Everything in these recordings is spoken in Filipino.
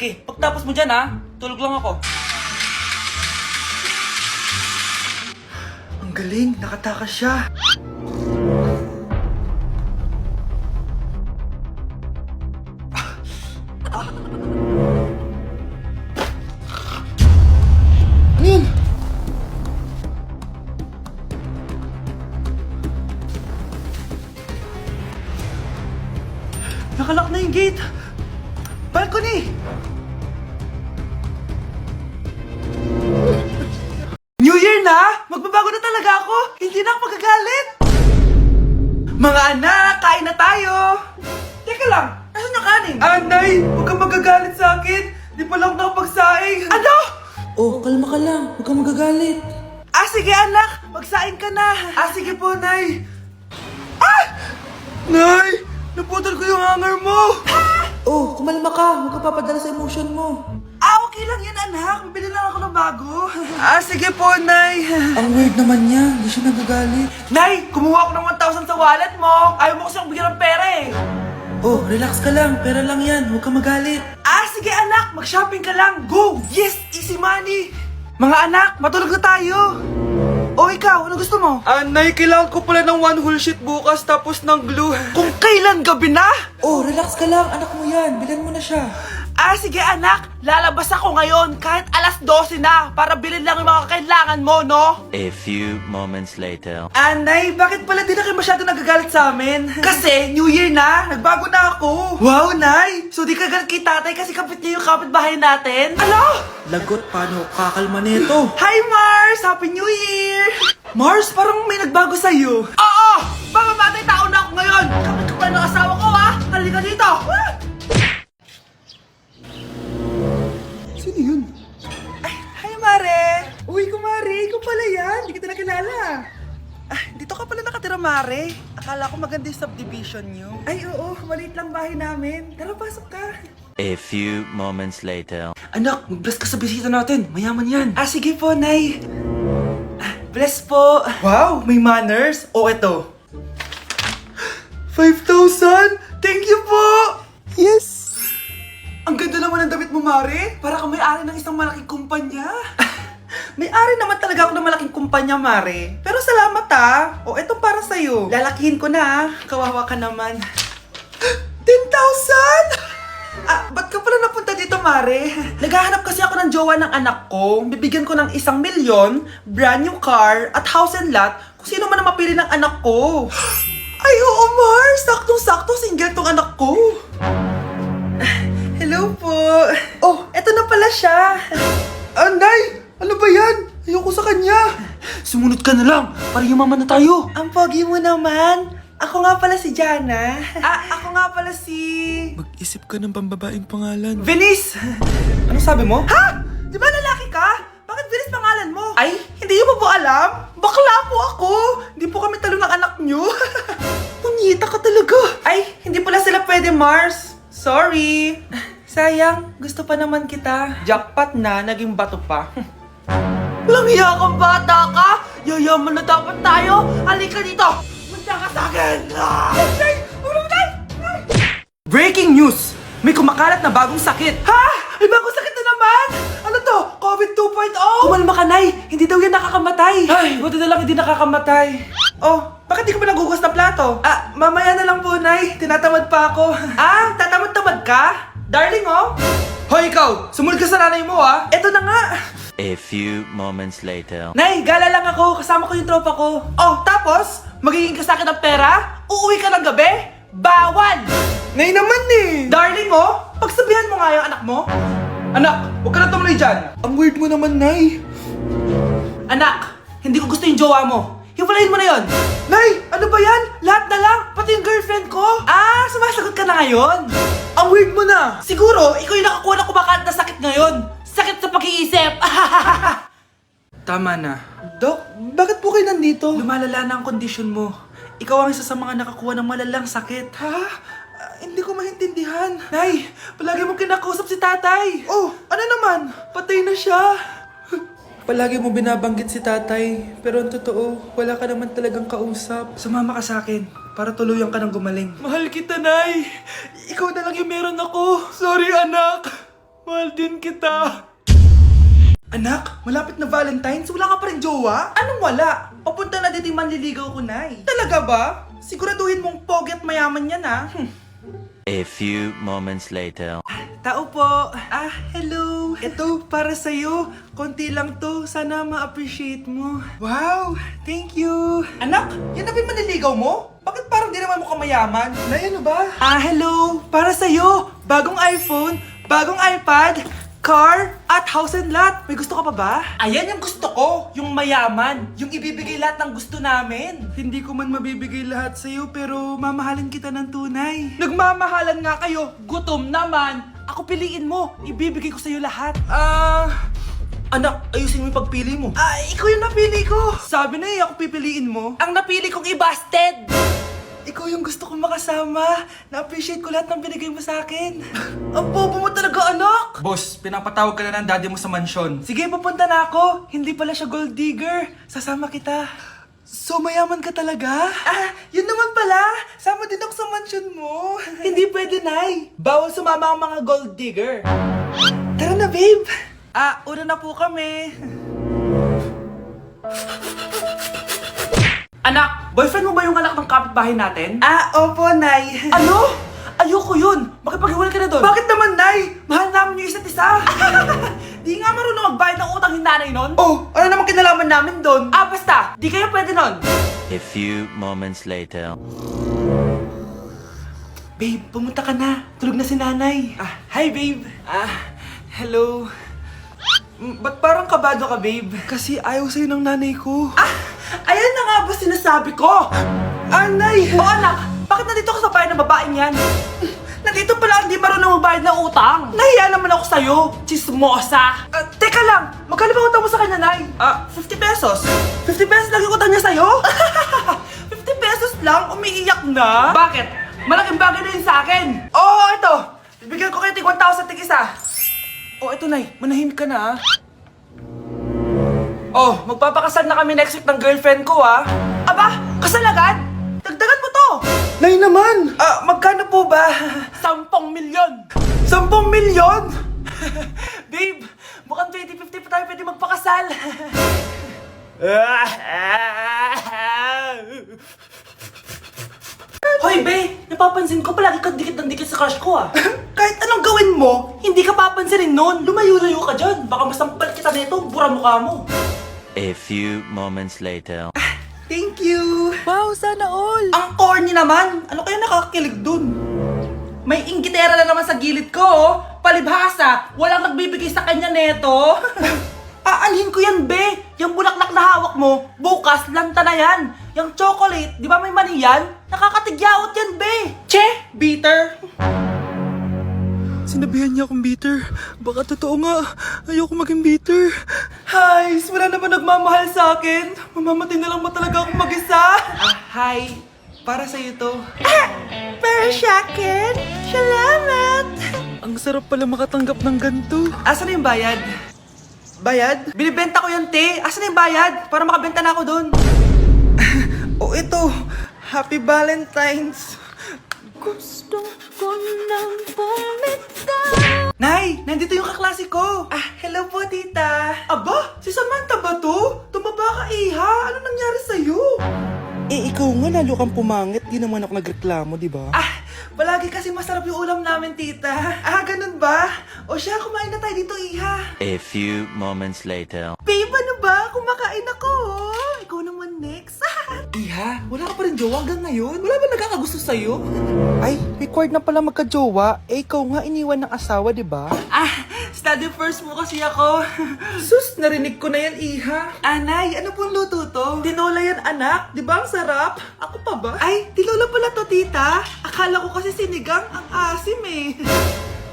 sige. Pagtapos mo dyan ha, tulog lang ako. Ang galing, nakatakas siya. Ano yun? Nakalock na yung gate. Balcony! New Year na! Magbabago na talaga ako! Hindi na ako magagalit! Mga anak, kain na tayo! Teka lang, asan yung kanin? Nay! Huwag kang magagalit sa akin! Di pa lang nakapagsaing! Ano? Oh, kalma ka lang. Huwag kang magagalit. Sige anak! Magsaing ka na! Sige po, Nay! Nay! Naputol ko yung hanger mo! Oh, kumalma ka. Huwag ka papadala sa emotion mo. Okay lang yan, anak. Bibili lang ako ng bago. Sige po, Nay. Ang weird naman niya. Hindi siya nagagalit. Nay, kumuha ako ng 1,000 sa wallet mo. Ayaw mo kasi akong bigyan ng pera eh. Oh, relax ka lang. Pera lang yan. Huwag ka magalit. Sige anak, mag-shopping ka lang. Go! Yes, easy money. Mga anak, matulog na tayo. Ikaw, ano gusto mo? Nay, kailangan ko pala ng one whole sheet bukas tapos ng glue. Kung kailan gabi na? Oh, relax ka lang. Anak mo yan. Bilan mo na siya. Sige anak, lalabas ako ngayon kahit alas 12 na para bilhin lang yung mga kailangan mo, no? A few moments later. Nay, bakit pala di na kayo masyado nagagalit sa amin? Kasi, New Year na, nagbago na ako. Wow, Nay! So di ka galit kay tatay kasi kapit niya yung kapitbahay natin? Ano? Lagot, paano kakalma nito? Hi, Mars! Happy New Year! Mars, parang may nagbago sa'yo. Oo! Mamamatay tao na ako ngayon! Kapit ko pa ng asawa ko, ha? Halika dito! Sino yun? Hi, Mare! Uy, kumare, ikaw pala yan. Hindi kita nakilala. Dito ka pala nakatira, Mare. Akala ko maganda yung subdivision nyo. Oo, maliit lang bahay namin. Tara, pasok ka. A few moments later. Anak, mag-bless ka sa bisita natin. Mayaman yan. Sige po, Nay. Bless po. Wow, may manners. Eto. 5,000? Thank you po! Yes! Ang ganda naman ng damit mo, Mare. Para kang may-ari ng isang malaking kumpanya. May-ari naman talaga ako ng malaking kumpanya, Mare. Pero salamat etong para sa'yo. Lalakihin ko na Kawawa ka naman. 10,000? Ba't ka pala napunta dito, Mare? Naghahanap kasi ako ng jowa ng anak ko. Bibigyan ko ng 1,000,000, brand new car, at house and lot kung sino man ang mapili ng anak ko. Ay, oo, Mar! Saktong-sakto, single tong anak ko. Hello po. Eto na pala siya. Nay! Ano ba yan? Ayoko sa kanya. Sumunod ka na lang, para yumaman na tayo. Ang pogi mo naman. Ako nga pala si Jana. Ako nga pala si... Mag-isip ka ng pambabaeng pangalan. Venice! Ano sabi mo? Ha? Di ba lalaki ka? Bakit Venice pangalan mo? Ay, hindi mo po alam? Bakla po ako! Hindi po kami talo ng anak nyo. Punyita ka talaga. Ay, hindi pala sila pwede, Mars. Sorry. Sayang, gusto pa naman kita. Jackpot na, naging bato pa. Walang hiya kang bata ka! Yayaman na dapat tayo! Halika dito! Munta ka sa akin! Breaking news! May kumakalat na bagong sakit! Ha? May bagong sakit na naman? Ano to? COVID 2.0? Kumalma ka, Nay! Hindi daw yan nakakamatay! Ay, buti na lang hindi nakakamatay. Bakit di ka pa nagugas na plato? Mamaya na lang po, Nay. Tinatamad pa ako. Tatamad-tamad ka? Darling, Hoy, ikaw! Sumunod ka sa nanay mo, Eto na nga! A few moments later. Nay, gala lang ako. Kasama ko yung tropa ko. Tapos? Magiging ka sa akin ng pera? Uuwi ka ng gabi? Bawal! Nay naman eh! Darling, pagsabihan mo nga yung anak mo. Anak, huwag ka na tumuloy dyan. Ang weird mo naman, Nay. Anak, hindi ko gusto yung jowa mo. Hiwalayin mo na yon. Nay, ano ba yan? Lahat na lang, pati yung girlfriend ko. Sumasagot ka na ngayon? Ang weird mo na. Siguro, ikaw yung nakakuha ng kumakalat na sakit ngayon. Sakit sa pag-iisip. Tama na. Dok, bakit po kayo nandito? Lumalala na ang kondisyon mo. Ikaw ang isa sa mga nakakuha ng malalang sakit. Hindi ko maintindihan. Nay, palagi mo kinakausap si tatay. Ano naman? Patay na siya. Palagi mo binabanggit si tatay, pero ang totoo, wala ka naman talagang kausap. Sumama ka sa akin, para tuluyan ka ng gumaling. Mahal kita, Nay! Ikaw na lang yung meron ako. Sorry, anak! Mahal din kita. Anak, malapit na Valentine's, wala ka pa rin jowa? Anong wala? Papunta na dito yung manliligaw ko, Nay. Talaga ba? Siguraduhin mong pogi at mayaman yan, ha? A few moments later. Tao po. Hello. Ito, para sa'yo. Konti lang to. Sana ma-appreciate mo. Wow, thank you. Anak, yan na ba yung manliligaw mo? Bakit parang di naman mukhang mayaman? Nay, ano ba? Hello. Para sa'yo. Bagong iPhone, bagong iPad, car, at house and lot. May gusto ka pa ba? Ayan yung gusto ko. Yung mayaman. Yung ibibigay lahat ng gusto namin. Hindi ko man mabibigay lahat sa'yo, pero mamahalin kita ng tunay. Nagmamahalan nga kayo. Gutom naman. Ako piliin mo. Ibibigay ko sa'yo lahat. Anak, ayusin mo yung pagpili mo. Ikaw yung napili ko. Sabi na ako pipiliin mo. Ang napili kong i-busted. Ikaw yung gusto kong makasama. Na-appreciate ko lahat ng binigay mo sa akin. Ang bobo mo talaga, anak! Boss, pinapatawag ka na ng daddy mo sa mansyon. Sige, papunta na ako. Hindi pala siya gold digger. Sasama kita. So, mayaman ka talaga? Yun naman pala. Sama din ako sa mansyon mo. Hindi pwede, Nay. Bawal sumama ang mga gold digger. Tara na, babe. Una na po kami. Anak, boyfriend mo ba yung anak ng kapitbahay natin? Opo, Nay. Ano? Ayoko yun. Makipaghiwalay ka na doon. Bakit naman, Nay? Mahal namin yung isa't isa. Di nga marunong magbayad ng utang yung nanay nun? Oh, ano naman kinalaman namin doon? Basta. Di kayo pwede nun. A few moments later. Babe, pumunta ka na. Tulog na si nanay. Hi, babe. Hello. Ba't parang kabado ka, babe? Kasi ayaw sa'yo ng nanay ko. Ayan na nga ba sinasabi ko? Nay! O anak, bakit nandito ka sa bahay ng babaeng yan? Nandito pala hindi marunong magbayad ng utang. Nahiya naman ako sa'yo, chismosa. Teka lang, magkano ba utang mo sa kanya, Nay? 50 pesos. 50 pesos lang yung utang niya sa'yo? 50 pesos lang? Umiiyak na? Bakit? Malaking bagay na yun sa akin. Ito. Bibigyan ko kayo tig 1,000 tig isa. Ito, Nay. Manahimik ka na, magpapakasal na kami next week ng girlfriend ko, Aba, kasal agad? Dagdagan mo to! Nay naman! Magkano po ba? 10 milyon! 10 milyon? Babe, mukhang 20-50 pa tayo pwede magpakasal. Hoy, be! Napapansin ko palagi kang dikit ng dikit sa crush ko, Kahit anong gawin mo, hindi ka papansinin nun. Lumayo-layo ka dyan. Baka masampal kita nito, bura mukha mo. A few moments later. Thank you! Wow, sana all! Ang corny naman! Ano kaya nakakakilig dun? May inggitera na naman sa gilid ko, Palibhasa, walang nagbibigay sa kanya neto. Aanhin ko yan, be! Yung bulaklak na hawak mo, bukas, lanta na yan. Yung chocolate, di ba may mani yan? Nakakatigyawat yan, be! Che! Bitter! Sinabihan niya akong bitter. Baka totoo nga. Ayoko maging bitter. Hi, wala naman nagmamahal sa akin. Mamamatay na lang ba talaga akong mag-isa? Hi. Para sa'yo to. Para sa akin? Salamat! Ang sarap pala makatanggap ng ganito. Asan na yung bayad? Bayad? Binibenta ko yung te. Asan na yung bayad? Para makabenta na ako doon. Ito. Happy Valentine's. Gusto ko nang bumitaw. Nay, nandito yung kaklase ko. Hello po, tita. Aba, si Samantha ba to? Tumaba ka, iha. Ano nangyari sa'yo? Ikaw nga lalo kang pumangit. Di naman ako nagreklamo, di ba? Palagi kasi masarap yung ulam namin, tita. Ganun ba? O siya, kumain na tayo dito, iha. A few moments later. Babe, ano ba? Kumakain ako. Ikaw naman next. Iha, wala ka pa rin jowa hanggang ngayon? Wala ba nagkakagusto sa'yo? Ay, required na pala magka-jowa. Ikaw nga iniwan ng asawa, di ba? Study first mo kasi ako. Sus, narinig ko na yan, iha. Anay, ano pong luto to? Tinola yan, anak. Di ba ang sarap? Ako pa ba? Ay, tinola pala to, tita. Akala ko kasi sinigang ang asim eh.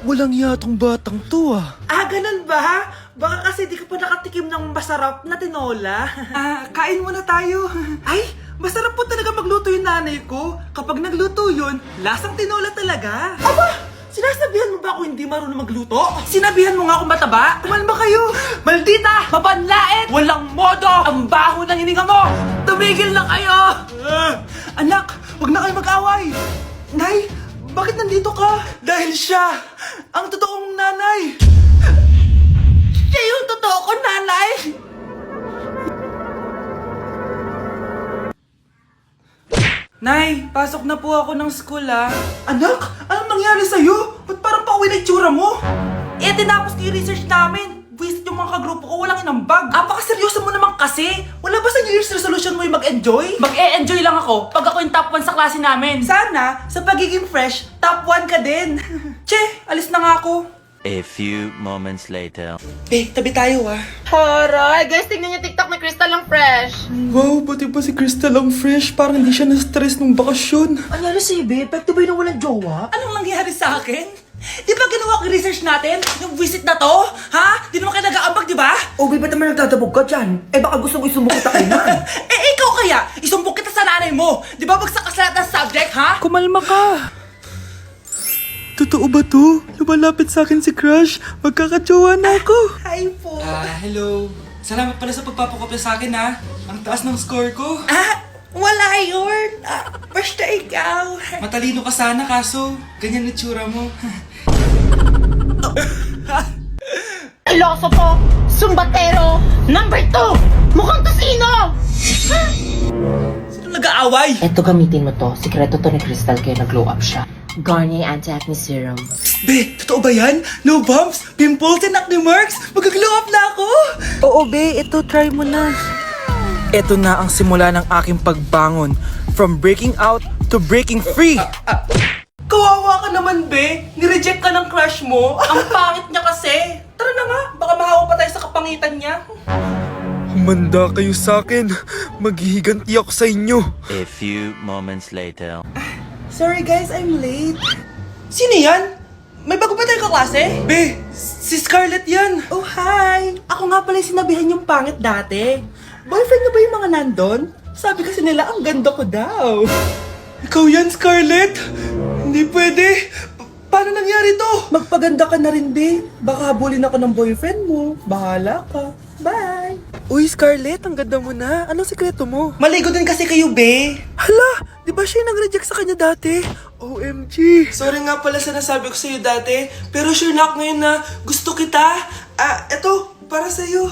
Walang yatong batang to Ganun ba? Baka kasi di ka pa nakatikim ng masarap na tinola. Kain muna tayo. Ay, masarap po talaga magluto yung nanay ko. Kapag nagluto yun, lasang tinola talaga. Aba! Sinasabihan mo ba ako hindi marunong magluto? Sinabihan mo nga akong mataba? Kumalma kayo! Maldita! Mapanlait! Walang modo! Ang baho ng hininga mo! Tumigil na kayo! Anak, wag na kayo mag-away! Nay, Bakit nandito ka? Dahil siya, ang totoong nanay. Siya yung totoo ko, nanay. Nay, pasok na po ako ng school Anak, anong nangyari sa'yo? Ba't parang pauwi na itsura mo? Eh, tinapos ko yung research namin. Visit yung mga kagrupo ko, walang inambag. Apakaseryoso mo naman kasi. Wala ba sa New Year's resolution mo yung mag-enjoy? Mag-e-enjoy lang ako pag ako yung top 1 sa klase namin. Sana, sa pagiging fresh, top 1 ka din. Che, alis na nga ako. A few moments later. Tabi tayo Horay! Guys, tingnan niyo TikTok ni Crystal ang fresh. Wow, pati pa si Crystal ang fresh. Parang hindi siya na-stress nung bakasyon. Anyari si Ibe? Epekto ba yung walang jowa? Anong nangyari sa akin? Di ba ginawa ko yung research natin? Yung visit na to? Ha? Di naman kayo nag-aambag, di ba? O, ba't naman nagdadabog ka dyan? Eh, baka gusto ko isumbo kita kay Nan. Ikaw kaya? Isumbok kita sa nanay mo. Di ba bagsak ka sa lahat ng subject, ha? Kumalma ka. Totoo ba to? Lumalapit sa akin si Crush. Magkakajowa na ako. Hi po. Hello. Salamat pala sa pagpapakopya sa akin ha. Ang taas ng score ko. Wala yun. Basta ikaw. Matalino ka sana kaso ganyan na tsura mo. Iloso po! Sumbatero! Number 2! Mukhang kasino! Sino nag-aaway? Eto, gamitin mo to. Sikreto to ni Crystal kaya nag-glow up siya. Garnier Anti-Acne Serum. Be, totoo ba yan? No bumps, pimples, and acne marks? Mag-glow up na ako! Oo, be. Ito, try mo na. Ito na ang simula ng aking pagbangon. From breaking out to breaking free. Kawawa ka naman, be. Nireject ka ng crush mo. Ang pangit niya kasi. Tara na nga, baka mahawa pa tayo sa kapangitan niya. Humanda kayo sa akin. Maghihiganti ako sa inyo. A few moments later. Sorry guys, I'm late. Sino yan? May bago ba tayo kaklase? Be, si Scarlett yan. Oh, hi. Ako nga pala yung sinabihan yung pangit dati. Boyfriend na ba yung mga nandun? Sabi kasi nila, ang ganda ko daw. Ikaw yan, Scarlett? Hindi pwede. Paano nangyari to? Magpaganda ka na rin, be. Baka habulin ako ng boyfriend mo. Bahala ka. Bye. Uy, Scarlett, ang ganda mo na. Anong sikreto mo? Maligo din kasi kayo, be. Hala, di ba siya yung nag-reject sa kanya dati? OMG. Sorry nga pala sa nasabi ko sa'yo dati, pero sure na ako ngayon na gusto kita. Eto, para sa'yo.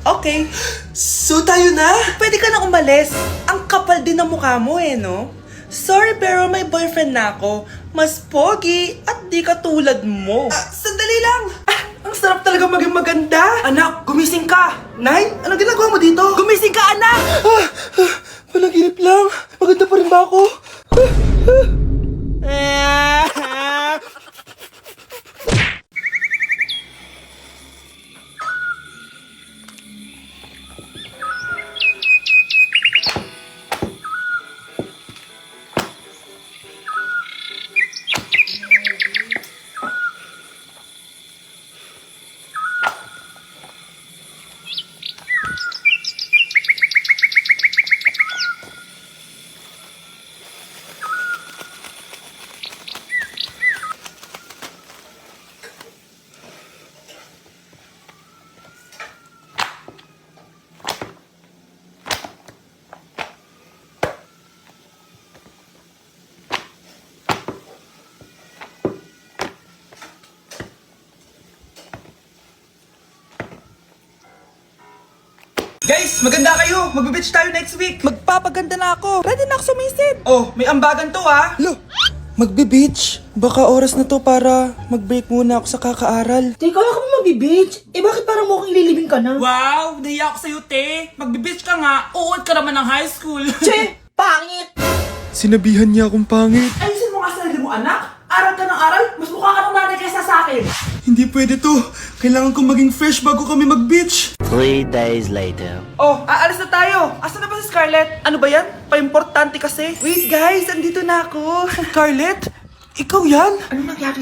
Okay. So tayo na? Pwede ka na umalis. Ang kapal din ng mukha mo no? Sorry pero may boyfriend na ako. Mas pogi at di katulad mo. Sandali lang. Ang sarap talaga maging maganda. Anak, gumising ka. Nay, anong ginagawa mo dito? Gumising ka, anak! Panaginip lang. Maganda pa rin ba ako? Guys, maganda kayo. Magbe-beach tayo next week. Magpapaganda na ako. Ready na ako sumisid. Oh, may ambagan to Lo, magbe-beach. Baka oras na to para mag-break muna ako sa kakaaral. Teka, ka mo magbe-beach? Eh bakit parang mukhang ililibing ka na? Wow, nahiya ako sa'yo, te. Magbe-beach ka nga. Uod ka naman ng high school. Che! Pangit! Sinabihan niya akong pangit. Ayusin mo nga sarili mo, anak. Aral ka ng aral. Mas mukha ka ng nanay kaysa sa akin. Hindi pwede to. Kailangan kong maging fresh bago kami mag-beach. 3 days later. Oh, aalis na tayo. Asan na ba si Scarlett? Ano ba yan? Pa-importante kasi. Wait guys, andito na ako. Scarlett? Ikaw yan? Ano nangyari